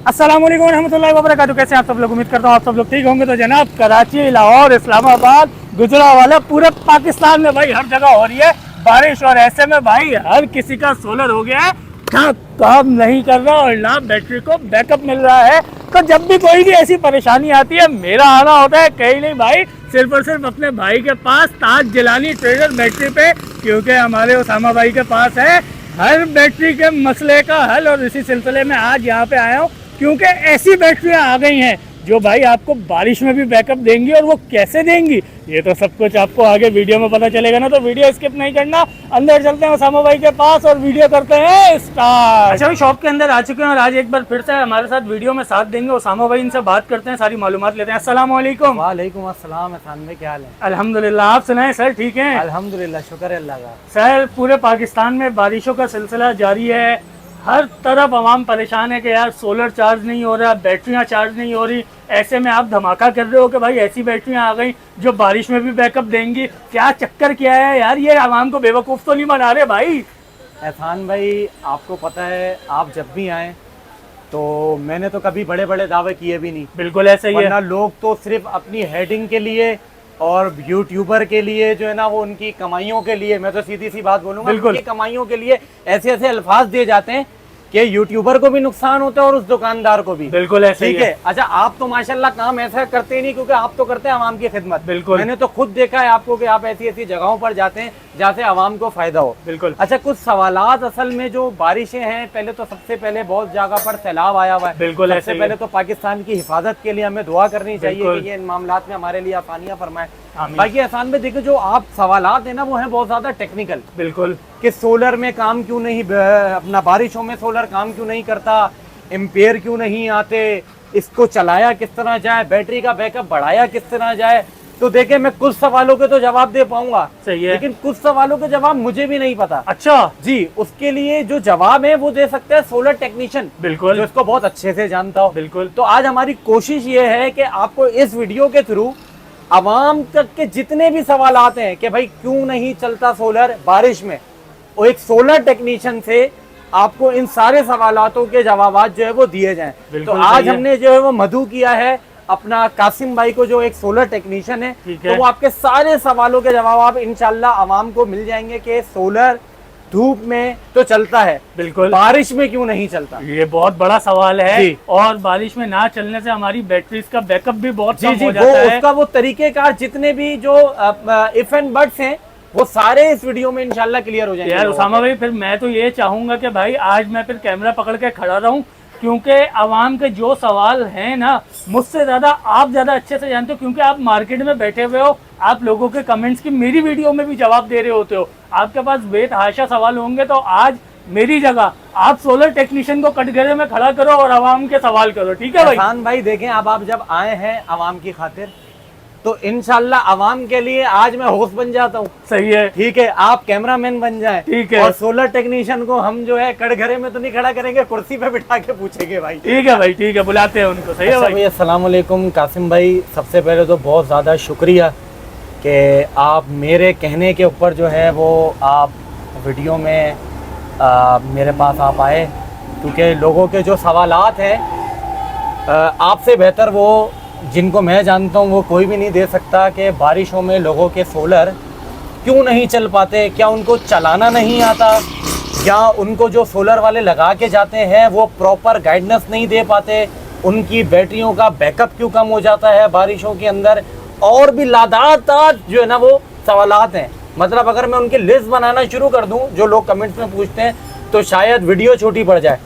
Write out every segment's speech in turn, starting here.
अस्सलाम वालेकुम रहमतुल्लाहि व बरकातहू। कैसे आप सब लोग? उम्मीद करता हूँ आप सब लोग ठीक होंगे। तो जनाब, कराची, लाहौर, इस्लामाबाद, गुजरांवाला, पूरे पाकिस्तान में भाई हर जगह हो रही है बारिश, और ऐसे में भाई हर किसी का सोलर हो गया है काम नहीं कर रहा और ना बैटरी को बैकअप मिल रहा है। तो जब भी कोई भी ऐसी परेशानी आती है, मेरा आना होता है कहीं नहीं भाई, सिर्फ और सिर्फ अपने भाई के पास, ताज जिलानी ट्रेडर बैटरी पे, क्योंकि हमारे उसामा भाई के पास है हर बैटरी के मसले का हल। और इसी सिलसिले में आज यहाँ पे आया हूँ क्योंकि ऐसी बैटरियाँ आ गई हैं जो भाई आपको बारिश में भी बैकअप देंगी। और वो कैसे देंगी ये तो सब कुछ आपको आगे वीडियो में पता चलेगा ना, तो वीडियो स्किप नहीं करना। अंदर चलते हैं उसामा भाई के पास और वीडियो करते हैं स्टार्ट। अच्छा, शॉप के अंदर आ चुके हैं और आज एक बार फिर से हमारे साथ वीडियो में साथ देंगे उसामा भाई। इनसे बात करते हैं, सारी मालूमात लेते हैं। अस्सलाम वालेकुम। वालेकुम अस्सलाम। एहसान भाई, क्या हाल है? अल्हम्दुलिल्लाह, आप सुनाएं सर? ठीक है अल्हम्दुलिल्लाह, शुक्र है अल्लाह का। सर, पूरे पाकिस्तान में बारिशों का सिलसिला जारी है, हर तरफ आवाम परेशान है कि यार सोलर चार्ज नहीं हो रहा, बैटरियां चार्ज नहीं हो रही। ऐसे में आप धमाका कर रहे हो कि भाई ऐसी बैटरियां आ गई जो बारिश में भी बैकअप देंगी। क्या चक्कर क्या है यार? ये आवाम को बेवकूफ़ तो नहीं बना रहे भाई? एहसान भाई, आपको पता है, आप जब भी आए तो मैंने तो कभी बड़े बड़े दावे किए भी नहीं। बिल्कुल ऐसा ही है। वरना लोग तो सिर्फ अपनी हेडिंग के लिए और यूट्यूबर के लिए जो है ना, वो उनकी कमाइयों के लिए, मैं तो सीधी सी बात बोलूंगा, उनकी कमाइयों के लिए ऐसे ऐसे अल्फाज दिए जाते हैं कि यूट्यूबर को भी नुकसान होता है और उस दुकानदार को भी। बिल्कुल ऐसे ही है। अच्छा, आप तो माशाल्लाह काम ऐसा करते ही नहीं, क्योंकि आप तो करते हैं आवाम की खिदमत। बिल्कुल, मैंने तो खुद देखा है आपको कि आप ऐसी ऐसी जगहों पर जाते हैं जहाँ से आवाम को फायदा हो। बिल्कुल। अच्छा, कुछ सवालात असल में जो बारिशें हैं, पहले तो सबसे पहले बहुत जगह पर सैलाब आया हुआ है। बिल्कुल, सबसे पहले तो पाकिस्तान की हिफाजत के लिए हमें दुआ करनी चाहिए कि ये इन मामलात में हमारे लिए आसानियां फरमाए। बाकी एहसान में देखो, जो आप सवालात है ना, वो है बहुत ज्यादा टेक्निकल। बिल्कुल, कि सोलर में काम क्यों नहीं, अपना बारिशों में सोलर काम क्यों नहीं करता, एम्पेयर क्यों नहीं आते, इसको चलाया किस तरह जाए, बैटरी का बैकअप बढ़ाया किस तरह जाए। तो देखे, मैं कुछ सवालों के तो जवाब दे पाऊंगा, सही है, लेकिन कुछ सवालों के जवाब मुझे भी नहीं पता। अच्छा जी, उसके लिए जो जवाब है वो दे सकता है सोलर टेक्नीशियन, बिल्कुल, जो इसको बहुत अच्छे से जानता हो। बिल्कुल। तो आज हमारी कोशिश ये है कि आपको इस वीडियो के थ्रू आवाम तक के जितने भी सवाल आते हैं कि भाई क्यों नहीं चलता सोलर बारिश में, और एक सोलर टेक्नीशियन से आपको इन सारे सवालों के जवाब जो है वो दिए जाएं। तो आज हमने जो है वो मधु किया है अपना कासिम भाई को, जो एक सोलर टेक्नीशियन है, तो वो आपके सारे सवालों के जवाब इंशाल्लाह आवाम को मिल जाएंगे कि सोलर धूप में तो चलता है, बिल्कुल, बारिश में क्यों नहीं चलता। ये बहुत बड़ा सवाल है। और बारिश में ना चलने से हमारी बैटरीज का बैकअप भी बहुत कम हो जाता है। उसका वो तरीकेकार, जितने भी जो इफ एंड बट्स हैं, वो सारे इस वीडियो में इंशाल्लाह क्लियर हो जाएंगे। यार उसामा भाई, फिर मैं तो ये चाहूंगा कि भाई आज मैं फिर कैमरा पकड़ के खड़ा रहूं, क्योंकि आवाम के जो सवाल हैं ना, मुझसे ज्यादा आप ज्यादा अच्छे से जानते हो, क्योंकि आप मार्केट में बैठे हुए हो, आप लोगों के कमेंट्स की मेरी वीडियो में भी जवाब दे रहे होते हो, आपके पास बेतहाशा सवाल होंगे। तो आज मेरी जगह आप सोलर टेक्नीशियन को कटघरे में खड़ा करो और आवाम के सवाल करो, ठीक है भाई? एहसान भाई, देखें, अब आप जब आए हैं आवाम की खातिर, तो इंशाल्लाह आवाम के लिए आज मैं होस्ट बन जाता हूँ। सही है, ठीक है, आप कैमरामैन बन जाएं, ठीक है, और सोलर टेक्नीशियन को हम जो है कटघरे में तो नहीं खड़ा करेंगे, कुर्सी पे बिठा के पूछेंगे भाई। ठीक है भाई, ठीक है, बुलाते हैं उनको। सही है भाई। अस्सलाम वालेकुम कासिम भाई, सबसे पहले तो बहुत ज़्यादा शुक्रिया कि आप मेरे कहने के ऊपर जो है वो आप वीडियो में मेरे पास आप आए, क्योंकि लोगों के जो सवालात हैं आपसे बेहतर वो, जिनको मैं जानता हूँ, वो कोई भी नहीं दे सकता कि बारिशों में लोगों के सोलर क्यों नहीं चल पाते। क्या उनको चलाना नहीं आता, या उनको जो सोलर वाले लगा के जाते हैं वो प्रॉपर गाइडेंस नहीं दे पाते, उनकी बैटरियों का बैकअप क्यों कम हो जाता है बारिशों के अंदर, और भी लादातार जो है ना वो सवालात हैं। मतलब अगर मैं उनकी लिस्ट बनाना शुरू कर दूं, जो लोग कमेंट्स में पूछते हैं, तो शायद वीडियो छोटी पड़ जाए।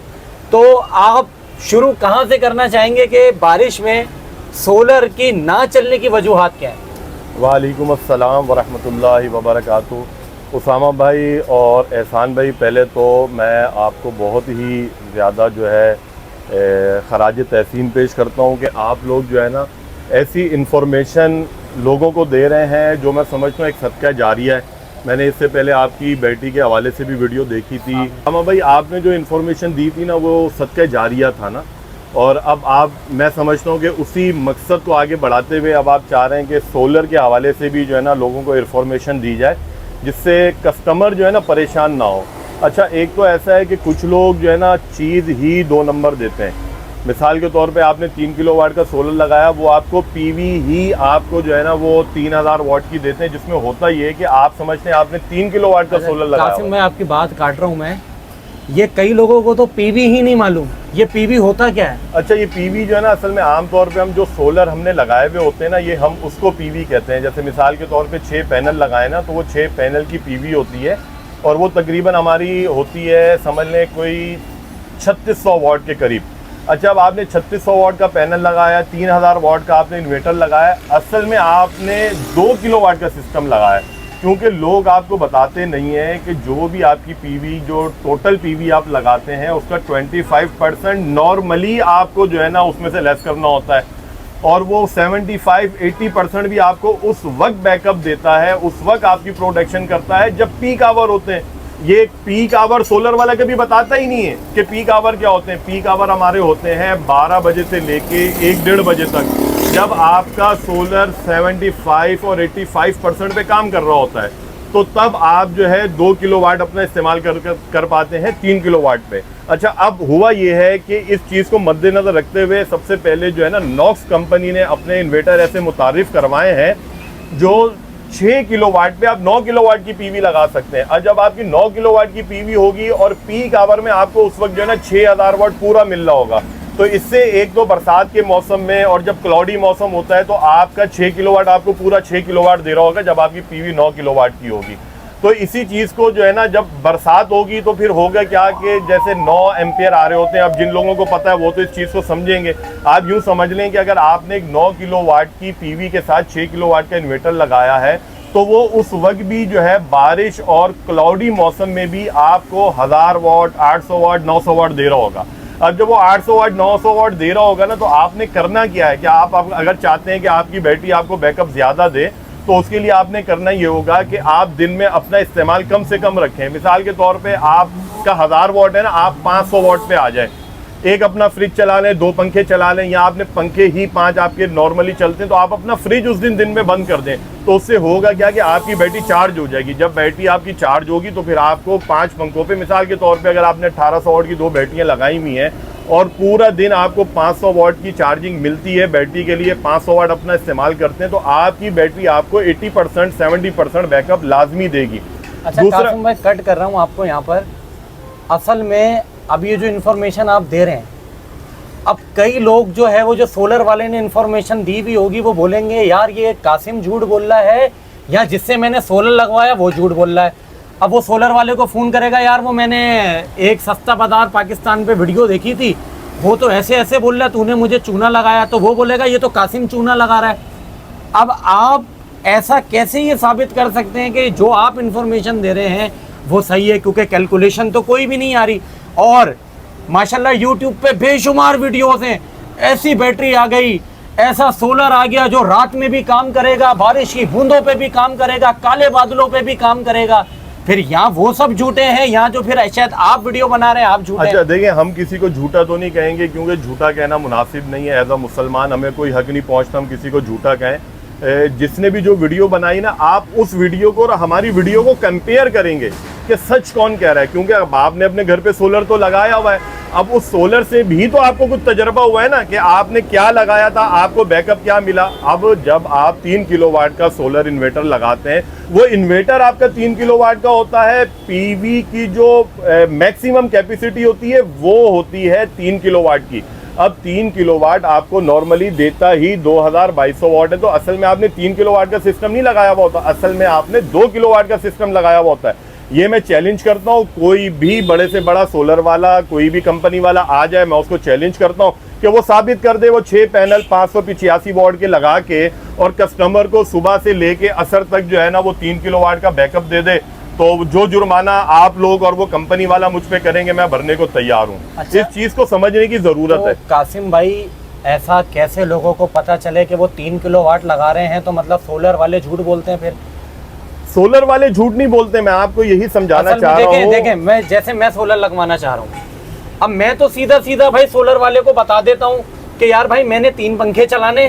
तो आप शुरू कहाँ से करना चाहेंगे कि बारिश में सोलर की ना चलने की वजूहात क्या है? वालेकुम अस्सलाम वरहमतुल्लाहि वबरकातुहू। उसामा भाई और एहसान भाई, पहले तो मैं आपको बहुत ही ज़्यादा जो है खराज तहसीन पेश करता हूँ कि आप लोग जो है ना ऐसी इन्फॉर्मेशन लोगों को दे रहे हैं जो मैं समझता हूँ एक सदका जारिया है। मैंने इससे पहले आपकी बेटी के हवाले से भी वीडियो देखी थी। उसामा भाई, आपने जो इन्फॉर्मेशन दी थी ना, वो सदका जारिया था ना, और अब आप, मैं समझता हूँ कि उसी मकसद को आगे बढ़ाते हुए अब आप चाह रहे हैं कि सोलर के हवाले से भी जो है ना लोगों को इन्फॉर्मेशन दी जाए, जिससे कस्टमर जो है ना परेशान ना हो। अच्छा, एक तो ऐसा है कि कुछ लोग जो है ना चीज़ ही 2 नंबर देते हैं मिसाल के तौर पे आपने 3 किलोवाट का सोलर लगाया, वो आपको पीवी ही आपको जो है ना वो 3000 वाट की देते हैं, जिसमें होता ये है कि आप समझते हैं आपने 3 किलोवाट का सोलर लगाया। कासिम, मैं आपकी बात काट रहा हूँ, मैं ये कई लोगों को तो पीवी ही नहीं मालूम, ये पीवी होता क्या है? अच्छा, ये पीवी जो है ना असल में आमतौर पे हम जो सोलर हमने लगाए हुए होते हैं ना, ये हम उसको पीवी कहते हैं। जैसे मिसाल के तौर पे 6 पैनल लगाए ना, तो वो 6 पैनल की पीवी होती है और वो तकरीबन हमारी होती है, समझ लें कोई 3600 वाट के करीब। अच्छा, अब आपने 3600 वाट का पैनल लगाया, 3000 वाट का आपने इन्वर्टर लगाया, असल में आपने 2 किलोवाट का सिस्टम लगाया, क्योंकि लोग आपको बताते नहीं हैं कि जो भी आपकी पीवी, जो टोटल पीवी आप लगाते हैं उसका 25% नॉर्मली आपको जो है ना उसमें से लेस करना होता है, और वो 75-80% भी आपको उस वक्त बैकअप देता है, उस वक्त आपकी प्रोटेक्शन करता है जब पीक आवर होते हैं। ये पीक आवर सोलर वाला कभी बताता ही नहीं है कि पीक आवर क्या होते हैं। पीक आवर हमारे होते हैं 12 बजे से लेके 1-1:30 बजे तक, जब आपका सोलर 75 और 85% पे काम कर रहा होता है, तो तब आप जो है 2 किलोवाट अपना इस्तेमाल कर पाते हैं 3 किलोवाट पे। अच्छा, अब हुआ ये है कि इस चीज़ को मद्देनज़र रखते हुए सबसे पहले जो है ना नॉक्स कंपनी ने अपने इन्वर्टर ऐसे मुतारिफ करवाए हैं जो 6 किलोवाट पे आप 9 किलोवाट की पीवी लगा सकते हैं। और जब आपकी 9 किलोवाट की पीवी होगी और पीक आवर में आपको उस वक्त जो है ना 6000 वाट पूरा मिल रहा होगा, तो इससे एक तो बरसात के मौसम में और जब क्लाउडी मौसम होता है तो आपका 6 किलोवाट आपको पूरा 6 किलोवाट दे रहा होगा जब आपकी पीवी 9 किलोवाट की होगी। तो इसी चीज़ को जो है ना जब बरसात होगी तो फिर होगा क्या कि जैसे 9 एम्पियर आ रहे होते हैं, अब जिन लोगों को पता है वो तो इस चीज़ को समझेंगे। आप यूँ समझ लें कि अगर आपने एक 9 किलोवाट की पीवी के साथ 6 किलोवाट का इन्वर्टर लगाया है, तो वो उस वक्त भी जो है बारिश और क्लाउडी मौसम में भी आपको 1000 वाट, 800 वाट, 900 वाट दे रहा होगा। अब जब वो 800 वाट, 900 वाट दे रहा होगा ना, तो आपने करना क्या है कि आप अगर चाहते हैं कि आपकी बैटरी आपको बैकअप ज़्यादा दे, तो उसके लिए आपने करना ये होगा कि आप दिन में अपना इस्तेमाल कम से कम रखें। मिसाल के तौर पे आपका 1000 वाट है ना, आप 500 वाट पे आ जाए, एक अपना फ्रिज चला लें, 2 पंखे चला लें, या आपने पंखे ही 5 आपके नॉर्मली चलते हैं तो आप अपना फ्रिज उस दिन में बंद कर दें। तो उससे होगा क्या कि आपकी बैटरी चार्ज हो जाएगी। जब बैटरी आपकी चार्ज होगी तो फिर आपको 5 पंखों पे, मिसाल के तौर पे अगर आपने 1800 वाट की 2 बैटरियाँ लगाई हुई हैं और पूरा दिन आपको 500 वाट की चार्जिंग मिलती है बैटरी के लिए, 500 वाट अपना इस्तेमाल करते हैं, तो आपकी बैटरी आपको 80% 70% बैकअप लाजमी देगी। अच्छा कासिम भाई, कट कर रहा हूँ आपको यहाँ पर। असल में अब ये जो इन्फॉर्मेशन आप दे रहे हैं, अब कई लोग जो है वो जो सोलर वाले ने इन्फॉर्मेशन दी भी होगी वो बोलेंगे यार ये कासिम झूठ बोल रहा है, या जिससे मैंने सोलर लगवाया वो झूठ बोल रहा है। अब वो सोलर वाले को फ़ोन करेगा, यार वो मैंने एक सस्ता बाजार पाकिस्तान पे वीडियो देखी थी, वो तो ऐसे ऐसे बोल रहा है, तूने मुझे चूना लगाया, तो वो बोलेगा ये तो कासिम चूना लगा रहा है। अब आप ऐसा कैसे ये साबित कर सकते हैं कि जो आप इन्फॉर्मेशन दे रहे हैं वो सही है, क्योंकि कैलकुलेशन तो कोई भी नहीं आ रही। और माशाल्लाह यूट्यूब पे बेशुमार वीडियोस हैं, ऐसी बैटरी आ गई, ऐसा सोलर आ गया जो रात में भी काम करेगा, बारिश की बूंदों पे भी काम करेगा, काले बादलों पे भी काम करेगा। फिर यहाँ वो सब झूठे हैं, यहाँ जो फिर शायद आप वीडियो बना रहे हैं आप झूठे। अच्छा देखिए, हम किसी को झूठा तो नहीं कहेंगे क्योंकि झूठा कहना मुनासिब नहीं है। एज अ मुसलमान हमें कोई हक नहीं पहुँचता हम किसी को झूठा कहें। जिसने भी जो वीडियो बनाई ना, आप उस वीडियो को और हमारी वीडियो को कंपेयर करेंगे कि सच कौन कह रहा है, क्योंकि अब आपने अपने घर पे सोलर तो लगाया हुआ है, अब उस सोलर से भी तो आपको कुछ तजर्बा हुआ है ना कि आपने क्या लगाया था, आपको बैकअप क्या मिला। अब जब आप 3 किलोवाट का सोलर इन्वर्टर लगाते हैं, वो इन्वर्टर आपका 3 किलोवाट का होता है, पीवी की जो मैक्सिमम कैपेसिटी होती है वो होती है 3 किलोवाट की। अब 3 किलोवाट आपको नॉर्मली देता ही 2200 वाट है, तो असल में आपने 3 किलोवाट का सिस्टम नहीं लगाया हुआ होता, असल में आपने 2 किलोवाट का सिस्टम लगाया हुआ होता है। ये मैं चैलेंज करता हूँ, कोई भी बड़े से बड़ा सोलर वाला, कोई भी कंपनी वाला आ जाए, मैं उसको चैलेंज करता हूँ कि वो साबित कर दे वो 6 पैनल 585 वाट के लगा के और कस्टमर को सुबह से लेके असर तक जो है ना वो 3 किलोवाट का बैकअप दे दे, तो जो जुर्माना आप लोग और वो कंपनी वाला मुझ पे करेंगे मैं भरने को तैयार हूँ। अच्छा, इस चीज को समझने की जरूरत है। कासिम भाई, ऐसा कैसे लोगों को पता चले कि वो 3 किलोवाट लगा रहे हैं, तो मतलब सोलर वाले झूठ बोलते हैं? फिर सोलर वाले झूठ नहीं बोलते, मैं आपको यही समझाना चाह रहा हूँ। देखें, मैं सोलर लगवाना चाह रहा हूँ, अब मैं तो सीधा सीधा भाई सोलर वाले को बता देता हूँ कि यार भाई मैंने 3 पंखे चलाने,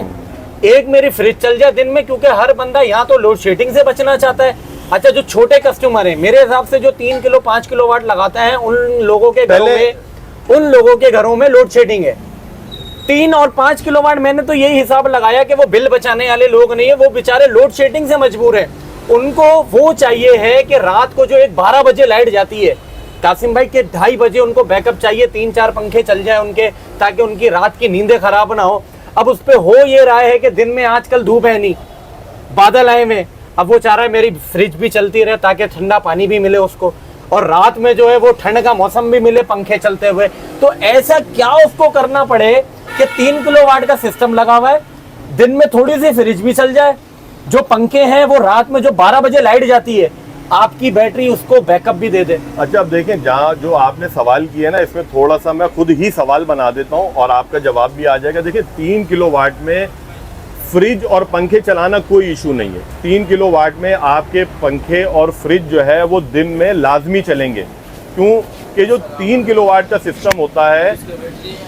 एक मेरी फ्रिज चल जाए दिन में, क्योंकि हर बंदा यहाँ तो लोड शेडिंग से बचना चाहता है। अच्छा, जो छोटे कस्टमर हैं, मेरे हिसाब से जो 3 किलो 5 किलो वाट लगाता है, उन लोगों के घरों में लोड शेडिंग है। 3 और 5 किलोवाट मैंने तो यही हिसाब लगाया कि वो बिल बचाने वाले लोग नहीं है, वो बेचारे लोड शेडिंग से मजबूर है। उनको वो चाहिए है कि रात को जो एक 12 बजे लाइट जाती है कासिम भाई के 2:30 बजे उनको बैकअप चाहिए, 3-4 पंखे चल जाए उनके, ताकि उनकी रात की नींदें खराब ना हो। अब उस पर हो ये रहा है कि दिन में आजकल धूप है नहीं, बादल आए में, अब वो चाह रहा है मेरी फ्रिज भी चलती रहे ताकि ठंडा पानी भी मिले उसको, और रात में जो है वो ठंड का मौसम भी मिले पंखे चलते हुए। तो ऐसा क्या उसको करना पड़े कि 3 किलोवाट का सिस्टम लगा हुआ है, दिन में थोड़ी सी फ्रिज भी चल जाए, जो पंखे हैं वो रात में जो 12 बजे लाइट जाती है आपकी बैटरी उसको बैकअप भी दे दे। अच्छा, अब देखें, जहाँ जो आपने सवाल किया ना, इसमें थोड़ा सा मैं खुद ही सवाल बना देता हूँ और आपका जवाब भी आ जाएगा। देखिए, 3 किलोवाट में फ्रिज और पंखे चलाना कोई इशू नहीं है। 3 किलोवाट में आपके पंखे और फ्रिज जो है वो दिन में लाजमी चलेंगे, क्यों कि जो 3 किलोवाट का सिस्टम होता है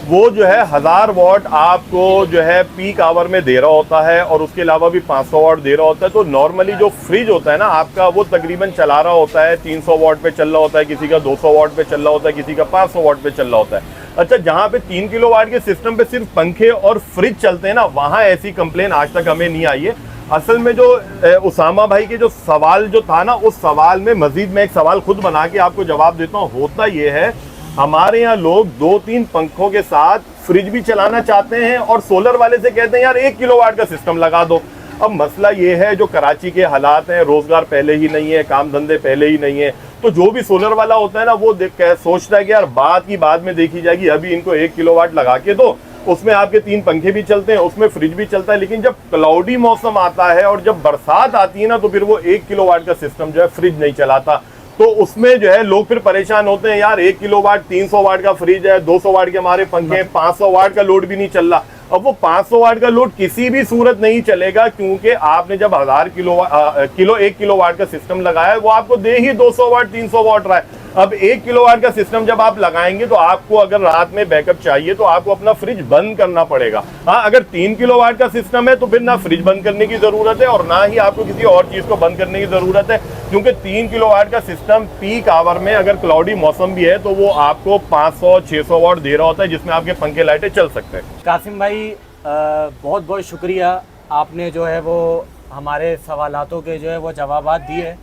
वो जो है 1000 वाट आपको जो है पीक आवर में दे रहा होता है, और उसके अलावा भी 500 वाट दे रहा होता है। तो नॉर्मली जो फ्रिज होता है ना आपका, वो तकरीबन चला रहा होता है 300 वाट पे चल रहा होता है, किसी का 200 वाट पे चल रहा होता है, किसी का 500 वाट पे चल रहा होता है। अच्छा, जहाँ पे 3 किलोवाट के सिस्टम पे सिर्फ पंखे और फ्रिज चलते हैं ना, वहाँ ऐसी कंप्लेन आज तक हमें नहीं आई है। असल में जो उसामा भाई के जो सवाल जो था ना, उस सवाल में मजीद मैं एक सवाल खुद बना के आपको जवाब देता हूँ। होता ये है, हमारे यहाँ लोग 2-3 पंखों के साथ फ्रिज भी चलाना चाहते हैं और सोलर वाले से कहते हैं यार 1 किलोवाट का सिस्टम लगा दो। अब मसला ये है, जो कराची के हालात हैं, रोजगार पहले ही नहीं है, काम धंधे पहले ही नहीं है, तो जो भी सोलर वाला होता है ना, वो सोचता है कि यार बात की बाद में देखी जाएगी, अभी इनको 1 किलोवाट लगा के दो, उसमें आपके 3 पंखे भी चलते हैं, उसमें फ्रिज भी चलता है। लेकिन जब क्लाउडी मौसम आता है और जब बरसात आती है ना, तो फिर वो 1 किलोवाट का सिस्टम जो है फ्रिज नहीं चलाता। तो उसमें जो है लोग फिर परेशान होते हैं, यार 1 किलोवाट 300 वाट का फ्रिज है, 200 वाट के हमारे पंखे हैं, 500 वाट का लोड भी नहीं चल रहा। अब वो 500 वाट का लोड किसी भी सूरत नहीं चलेगा, क्योंकि आपने जब 1 किलोवाट का सिस्टम लगाया है, वो आपको दे ही 200 वाट 300 वाट रहा है। अब 1 किलोवाट का सिस्टम जब आप लगाएंगे तो आपको अगर रात में बैकअप चाहिए तो आपको अपना फ्रिज बंद करना पड़ेगा। हाँ, अगर 3 किलोवाट का सिस्टम है तो फिर ना फ्रिज बंद करने की जरूरत है और ना ही आपको किसी और चीज को बंद करने की जरूरत है, क्योंकि 3 किलोवाट का सिस्टम पीक आवर में अगर क्लाउडी मौसम भी है तो वो आपको 500-600 वाट दे रहा होता है, जिसमें आपके पंखे लाइटें चल सकते हैं। कासिम भाई बहुत बहुत शुक्रिया, आपने जो है वो हमारे सवालातों के जो है वो जवाबात दिए।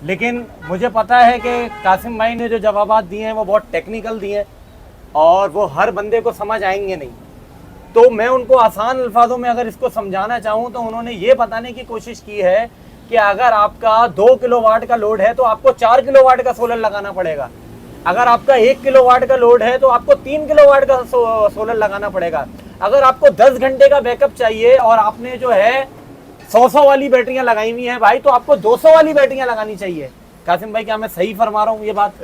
लेकिन मुझे पता है कि कासिम भाई ने जो जवाबात दिए हैं वो बहुत टेक्निकल दिए हैं और वो हर बंदे को समझ आएंगे नहीं। तो मैं उनको आसान अल्फाजों में अगर इसको समझाना चाहूँ तो उन्होंने ये बताने की कोशिश की है कि अगर आपका 2 किलोवाट का लोड है तो आपको 4 किलोवाट का सोलर लगाना पड़ेगा। अगर आपका 1 किलोवाट का लोड है तो आपको 3 किलोवाट का सोलर लगाना पड़ेगा। अगर आपको 10 घंटे का बैकअप चाहिए और आपने जो है 100 वाली बैटरियां लगाई हुई हैं भाई, तो आपको 200 वाली बैटरियां लगानी चाहिए। कासिम भाई, क्या मैं सही फरमा रहा हूँ ये बात?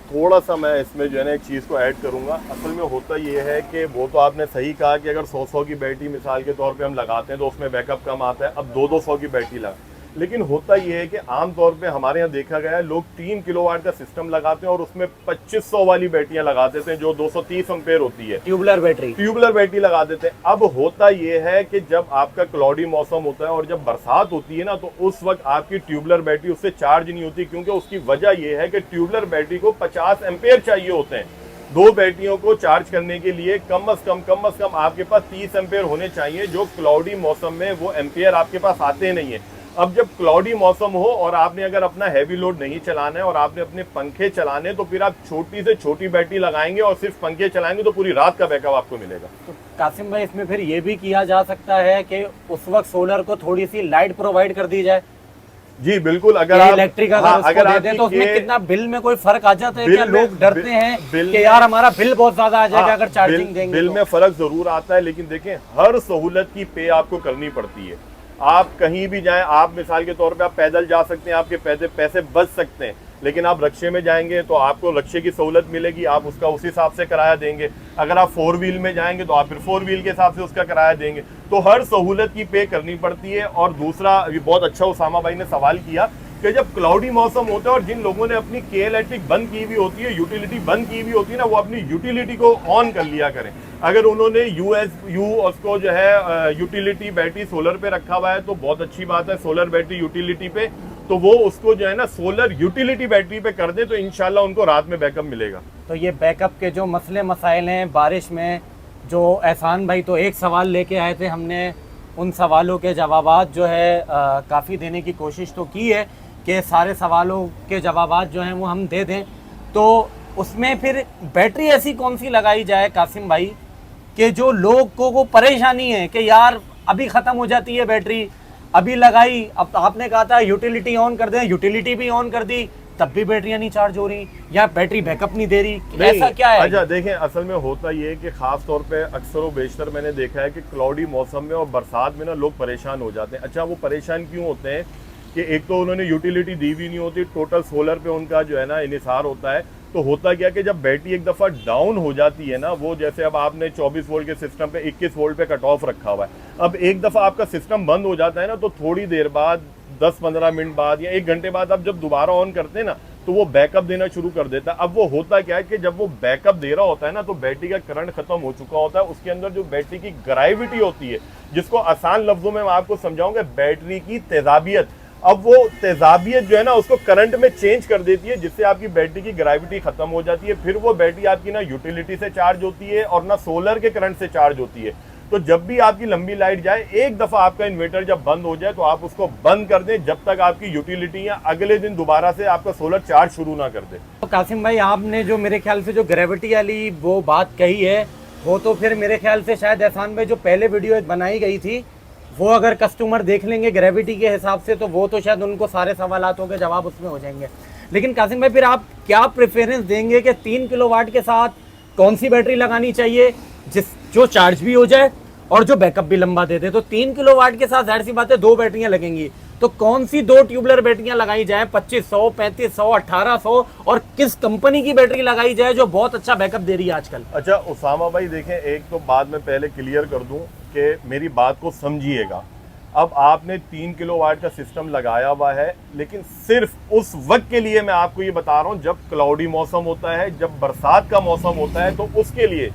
थोड़ा सा मैं इसमें जो है ना एक चीज़ को ऐड करूंगा। असल में होता ये है कि वो तो आपने सही कहा कि अगर 100 की बैटरी मिसाल के तौर पे हम लगाते हैं तो उसमें बैकअप कम आता है। अब 200 की बैटरी लगा, लेकिन होता ये है कि आमतौर पे हमारे यहाँ देखा गया है लोग 3 किलोवाट का सिस्टम लगाते हैं और उसमें 2500 वाली बैटरियां लगा देते हैं, जो 230 एम्पेयर होती है, ट्यूबलर बैटरी लगा देते हैं। अब होता ये है कि जब आपका क्लाउडी मौसम होता है और जब बरसात होती है ना, तो उस वक्त आपकी ट्यूबलर बैटरी उससे चार्ज नहीं होती, क्योंकि उसकी वजह यह है कि ट्यूबलर बैटरी को 50 एम्पेयर चाहिए होते हैं। 2 बैटरियों को चार्ज करने के लिए कम अज कम आपके पास 30 एम्पेयर होने चाहिए, जो क्लाउडी मौसम में वो एम्पेयर आपके पास आते नहीं है। अब जब क्लाउडी मौसम हो और आपने अगर अपना हैवी लोड नहीं चलाना है और आपने अपने पंखे चलाने, तो फिर आप छोटी से छोटी बैटरी लगाएंगे और सिर्फ पंखे चलाएंगे तो पूरी रात का बैकअप आपको मिलेगा। तो कासिम भाई, इसमें फिर ये भी किया जा सकता है कि उस वक्त सोलर को थोड़ी सी लाइट प्रोवाइड कर दी जाए। जी बिल्कुल, अगर आप इलेक्ट्रिक अगर दे दें तो उसमें कितना बिल में कोई फर्क आ जाता है? क्या लोग डरते हैं कि यार हमारा बिल बहुत ज्यादा आ जाएगा अगर चार्जिंग देंगे? बिल में फर्क जरूर आता है, लेकिन देखें हर सहूलत की पे आपको करनी पड़ती है। आप कहीं भी जाएं, आप मिसाल के तौर पे आप पैदल जा सकते हैं, आपके पैसे बच सकते हैं, लेकिन आप रक्शे में जाएंगे तो आपको रक्शे की सहूलत मिलेगी, आप उसका उस हिसाब से किराया देंगे। अगर आप 4 व्हील में जाएंगे तो आप फिर 4 व्हील के हिसाब से उसका किराया देंगे। तो हर सहूलत की पे करनी पड़ती है। और दूसरा, ये बहुत अच्छा उसामा भाई ने सवाल किया कि जब क्लाउडी मौसम होता है और जिन लोगों ने अपनी के इलेक्ट्रिक बंद की हुई होती है, यूटिलिटी बंद की हुई होती है ना, वो अपनी यूटिलिटी को ऑन कर लिया करें। अगर उन्होंने उसको जो है यूटिलिटी बैटरी सोलर पे रखा हुआ है तो बहुत अच्छी बात है, सोलर बैटरी यूटिलिटी पे, तो वो उसको जो है ना सोलर यूटिलिटी बैटरी पे कर दे तो इंशाल्लाह उनको रात में बैकअप मिलेगा। तो ये बैकअप के जो मसले मसाइल हैं बारिश में, जो एहसान भाई तो एक सवाल लेके आए थे, हमने उन सवालों के जवाबात जो है काफ़ी देने की कोशिश तो की है कि सारे सवालों के जवाबात जो हैं वो हम दे दें। तो उसमें फिर बैटरी ऐसी कौन सी लगाई जाए कासिम भाई कि जो लोग को परेशानी है कि यार अभी ख़त्म हो जाती है बैटरी, अभी लगाई, अब आपने कहा था यूटिलिटी ऑन कर दें, यूटिलिटी भी ऑन कर दी तब भी बैटरियां नहीं चार्ज हो रही या बैटरी बैकअप नहीं दे रही, ऐसा क्या है? अच्छा देखें, असल में होता ये है कि खास तौर पे अक्सर व बेशतर मैंने देखा है कि क्लाउडी मौसम में और बरसात में ना लोग परेशान हो जाते हैं। अच्छा वो परेशान क्यों होते हैं कि एक तो उन्होंने यूटिलिटी दी भी नहीं होती, टोटल सोलर पे उनका जो है ना इनिसार होता है। तो होता क्या कि जब बैटरी एक दफ़ा डाउन हो जाती है ना, वो जैसे अब आपने 24 वोल्ट के सिस्टम पे 21 वोल्ट पे कट ऑफ रखा हुआ है, अब एक दफ़ा आपका सिस्टम बंद हो जाता है ना, तो थोड़ी देर बाद 10-15 मिनट बाद या 1 घंटे बाद आप जब दोबारा ऑन करते हैं ना, तो वो बैकअप देना शुरू कर देता है। अब वो होता क्या है कि जब वो बैकअप दे रहा होता है ना, तो बैटरी का करंट खत्म हो चुका होता है, उसके अंदर जो बैटरी की ग्रेविटी होती है, जिसको आसान लफ्जों में मैं आपको समझाऊंगा, बैटरी की तेजाबियत, अब वो तेजाबियत जो है ना उसको करंट में चेंज कर देती है, जिससे आपकी बैटरी की ग्रेविटी खत्म हो जाती है। फिर वो बैटरी आपकी ना यूटिलिटी से चार्ज होती है और ना सोलर के करंट से चार्ज होती है। तो जब भी आपकी लंबी लाइट जाए, एक दफा आपका इन्वर्टर जब बंद हो जाए तो आप उसको बंद कर दें जब तक आपकी यूटिलिटी या अगले दिन दोबारा से आपका सोलर चार्ज शुरू ना कर दे। तो कासिम भाई आपने जो मेरे ख्याल से जो ग्रेविटी वाली वो बात कही है, वो तो फिर मेरे ख्याल से शायद एहसान भाई जो पहले वीडियो बनाई गई थी, वो अगर कस्टमर देख लेंगे ग्रेविटी के हिसाब से, तो वो तो शायद उनको सारे सवालों के जवाब उसमें हो जाएंगे। लेकिन कासिम भाई फिर आप क्या प्रेफरेंस देंगे कि 3 किलोवाट के साथ कौन सी बैटरी लगानी चाहिए जो चार्ज भी हो जाए और जो बैकअप भी लंबा दे दे? तो 3 किलोवाट के साथ जाहिर सी बात है 2 बैटरियां लगेंगी, तो कौन सी 2 ट्यूबलर बैटरियां लगाई जाए, 2500, 3500, 1800, और किस कंपनी की बैटरी लगाई जाए जो बहुत अच्छा बैकअप दे रही है आजकल? अच्छा उसामा भाई देखें, एक तो बात मैं पहले क्लियर कर दूं कि मेरी बात को समझिएगा। अब आपने 3 किलोवाट का सिस्टम लगाया हुआ है, लेकिन सिर्फ उस वक्त के लिए मैं आपको ये बता रहा हूं जब क्लाउडी मौसम होता है, जब बरसात का मौसम होता है, तो उसके लिए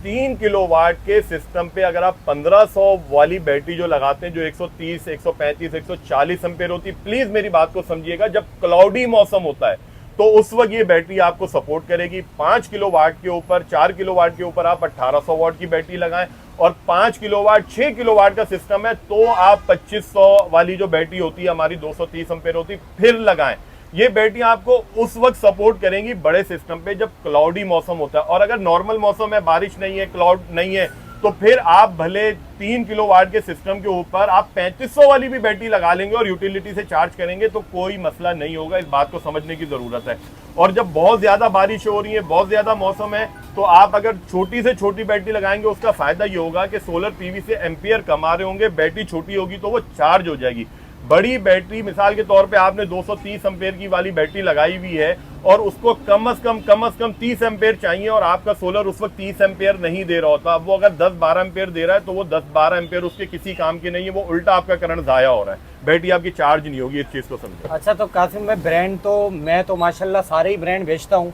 3 किलोवाट के सिस्टम पे अगर आप 1500 वाली बैटरी जो लगाते हैं, जो 130, 135, 140 एम्पेयर होती है, प्लीज मेरी बात को समझिएगा, जब क्लाउडी मौसम होता है तो उस वक्त ये बैटरी आपको सपोर्ट करेगी। 5 किलोवाट के ऊपर, 4 किलोवाट के ऊपर आप 1800 वाट की बैटरी लगाएं, और 5 किलोवाट, 6 किलोवाट का सिस्टम है तो आप 2500 वाली जो बैटरी होती है हमारी 230 एम्पेयर होती है, फिर लगाएं। ये बैटरी आपको उस वक्त सपोर्ट करेंगी बड़े सिस्टम पे जब क्लाउडी मौसम होता है। और अगर नॉर्मल मौसम है, बारिश नहीं है, क्लाउड नहीं है, तो फिर आप भले 3 किलोवाट के सिस्टम के ऊपर आप 3500 वाली भी बैटरी लगा लेंगे और यूटिलिटी से चार्ज करेंगे तो कोई मसला नहीं होगा। इस बात को समझने की जरूरत है। और जब बहुत ज्यादा बारिश हो रही है, बहुत ज्यादा मौसम है, तो आप अगर छोटी से छोटी बैटरी लगाएंगे, उसका फायदा ये होगा कि सोलर पीवी से एम्पियर कमा रहे होंगे, बैटरी छोटी होगी तो वो चार्ज हो जाएगी। बड़ी बैटरी मिसाल के तौर पे आपने 230 एम्पेयर की वाली बैटरी लगाई हुई है और उसको कम से कम 30 एम्पेयर चाहिए, और आपका सोलर उस वक्त 30 एम्पेयर नहीं दे रहा होता। अब वो अगर 10-12 एम्पेयर दे रहा है तो वो 10-12 एम्पेयर उसके किसी काम के नहीं है, वो उल्टा आपका करंट जाया हो रहा है, बैटरी आपकी चार्ज नहीं होगी। इस चीज़ को समझे। अच्छा, तो कासिम भाई ब्रांड तो मैं तो माशाल्लाह सारे ही ब्रांड बेचता हूँ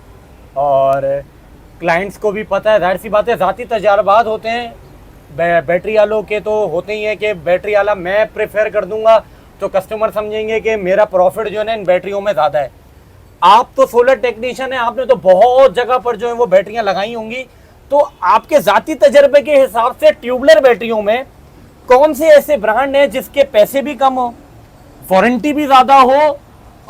और क्लाइंट्स को भी पता है, जाहिर सी बात है ज़ाती तजर्बात होते हैं बैटरी वालों के, तो होते ही है कि बैटरी वाला मैं प्रेफर कर दूंगा तो कस्टमर समझेंगे कि मेरा प्रॉफिट जो है ना इन बैटरियों में ज़्यादा है। आप तो सोलर टेक्नीशियन है, आपने तो बहुत जगह पर जो है वो बैटरियां लगाई होंगी, तो आपके ज़ाती तजर्बे के हिसाब से ट्यूबलर बैटरियों में कौन से ऐसे ब्रांड हैं जिसके पैसे भी कम हो, वारंटी भी ज़्यादा हो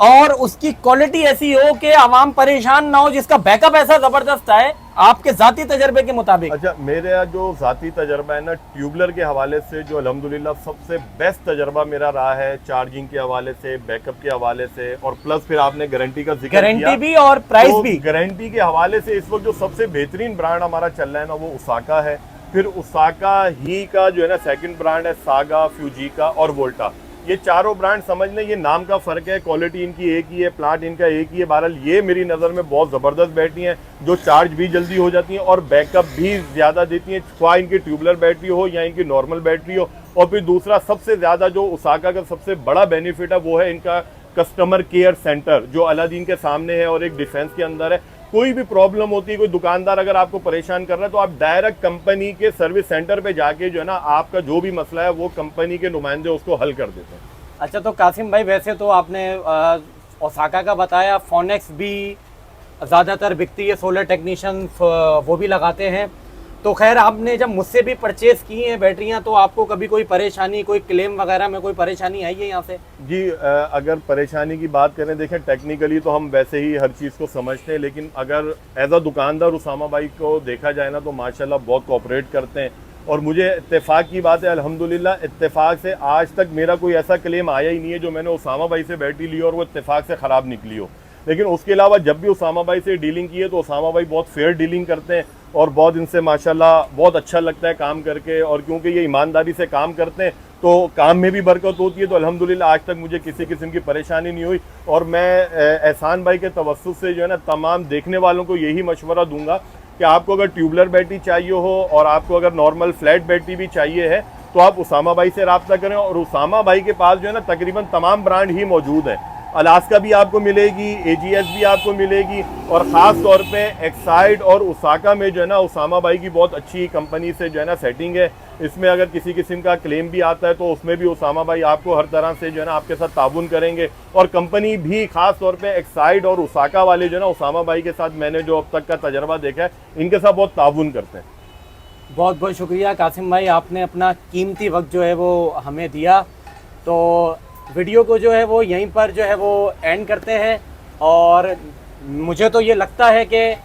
और उसकी क्वालिटी ऐसी हो कि आवाम परेशान ना हो, जिसका बैकअप ऐसा ज़बरदस्त है आपके ज़ाती तजर्बे के मुताबिक? अच्छा, मेरा जो ज़ाती तजर्बा है ना ट्यूबलर के हवाले से, जो अल्हम्दुलिल्लाह सबसे बेस्ट तजर्बा मेरा रहा है, चार्जिंग के हवाले से, बैकअप के हवाले से, और प्लस फिर आपने गारंटी का जिक्र किया, गारंटी भी और प्राइस भी। गारंटी के हवाले से इस वक्त जो सबसे बेहतरीन ब्रांड हमारा चल रहा है ना, वो उसाका है। फिर उसाका ही का जो है ना सेकंड ब्रांड है सागा, फ्यूजिका और वोल्टा। ये चारों ब्रांड समझ लें, ये नाम का फ़र्क है, क्वालिटी इनकी एक ही है, प्लांट इनका एक ही है। बहरहाल ये मेरी नज़र में बहुत ज़बरदस्त बैटरी हैं जो चार्ज भी जल्दी हो जाती हैं और बैकअप भी ज़्यादा देती हैं, ख्वाह इनकी ट्यूबलर बैटरी हो या इनकी नॉर्मल बैटरी हो। और फिर दूसरा सबसे ज़्यादा जो उसाका का सबसे बड़ा बेनिफिट है वो है इनका कस्टमर केयर सेंटर, जो अलादीन के सामने है और एक डिफेंस के अंदर है। कोई भी प्रॉब्लम होती है, कोई दुकानदार अगर आपको परेशान कर रहा है, तो आप डायरेक्ट कंपनी के सर्विस सेंटर पे जाके जो है ना आपका जो भी मसला है वो कंपनी के नुमाइंदे उसको हल कर देते हैं। अच्छा, तो कासिम भाई वैसे तो आपने ओसाका का बताया, फोनेक्स भी ज़्यादातर बिकती है, सोलर टेक्नीशियन वो भी लगाते हैं, तो खैर आपने जब मुझसे भी परचेज की हैं बैटरियां, तो आपको कभी कोई परेशानी, कोई क्लेम वगैरह में कोई परेशानी आई है यहाँ से? जी अगर परेशानी की बात करें, देखें टेक्निकली तो हम वैसे ही हर चीज़ को समझते हैं, लेकिन अगर एज अ दुकानदार उसामा भाई को देखा जाए ना तो माशाल्लाह बहुत कोऑपरेट करते हैं। और मुझे इत्तेफाक की बात है, अल्हम्दुलिल्लाह इत्तेफाक से आज तक मेरा कोई ऐसा क्लेम आया ही नहीं है जो मैंने उसामा भाई से बैटरी ली और वो इत्तेफाक से ख़राब निकली हो। लेकिन उसके अलावा जब भी उसामा भाई से डीलिंग की है तो उसामा भाई बहुत फेयर डीलिंग करते हैं और बहुत इनसे माशाल्लाह बहुत अच्छा लगता है काम करके। और क्योंकि ये ईमानदारी से काम करते हैं तो काम में भी बरकत होती है। तो अल्हम्दुलिल्लाह आज तक मुझे किसी किस्म की परेशानी नहीं हुई। और मैं एहसान भाई के तवस्सुस से जो है ना तमाम देखने वालों को यही मशवरा दूंगा कि आपको अगर ट्यूबलर बैटरी चाहिए हो और आपको अगर नॉर्मल फ्लैट बैटरी भी चाहिए है तो आप उसामा भाई से रब्ता करें। और उसामा भाई के पास जो है ना तकरीबन तमाम ब्रांड ही मौजूद है। अलास्का भी आपको मिलेगी, AGS भी आपको मिलेगी, और ख़ास तौर पे एक्साइड और उसाका में जो है ना उसामा भाई की बहुत अच्छी कंपनी से जो है ना सेटिंग है। इसमें अगर किसी किस्म का क्लेम भी आता है तो उसमें भी उसामा भाई आपको हर तरह से जो है ना आपके साथ ताउन करेंगे। और कंपनी भी ख़ास तौर पे एक्साइड और उसाका वाले जो है ना उसामा भाई के साथ मैंने जो अब तक का तजर्बा देखा है इनके साथ बहुत ताउन करते हैं। बहुत बहुत शुक्रिया कासिम भाई, आपने अपना कीमती वक्त जो है वो हमें दिया। तो वीडियो को जो है वो यहीं पर जो है वो एंड करते हैं। और मुझे तो ये लगता है कि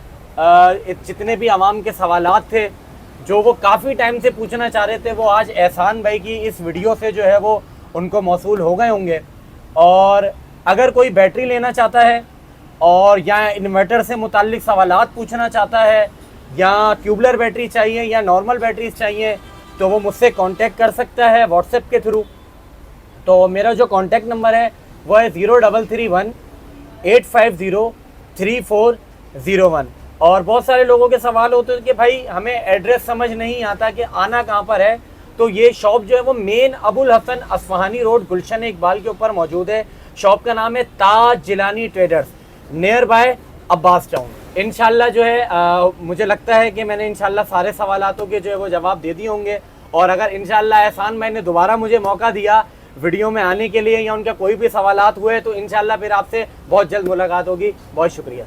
जितने भी आवाम के सवालात थे जो वो काफ़ी टाइम से पूछना चाह रहे थे, वो आज एहसान भाई की इस वीडियो से जो है वो उनको मौसूल हो गए होंगे। और अगर कोई बैटरी लेना चाहता है और या इन्वर्टर से मुताल्लिक सवालात पूछना चाहता है या ट्यूबलर बैटरी चाहिए या नॉर्मल बैटरीज चाहिए तो वो मुझसे कांटेक्ट कर सकता है व्हाट्सएप के थ्रू। तो मेरा जो कांटेक्ट नंबर है वो है 0331-850-3401। और बहुत सारे लोगों के सवाल होते हैं कि भाई हमें एड्रेस समझ नहीं आता कि आना कहाँ पर है। तो ये शॉप जो है वो मेन अबुल हसन असफहानी रोड गुलशन इकबाल के ऊपर मौजूद है। शॉप का नाम है Taj Jilani traders, near by Abbas town. इंशाल्लाह जो है मुझे लगता है कि मैंने इंशाल्लाह सारे सवालातों के जो है वो जवाब दे दिए होंगे। और अगर इंशाल्लाह एहसान भाई ने दोबारा मुझे मौका दिया वीडियो में आने के लिए या उनका कोई भी सवालात हुए तो इंशाल्लाह फिर आपसे बहुत जल्द मुलाकात होगी। बहुत शुक्रिया।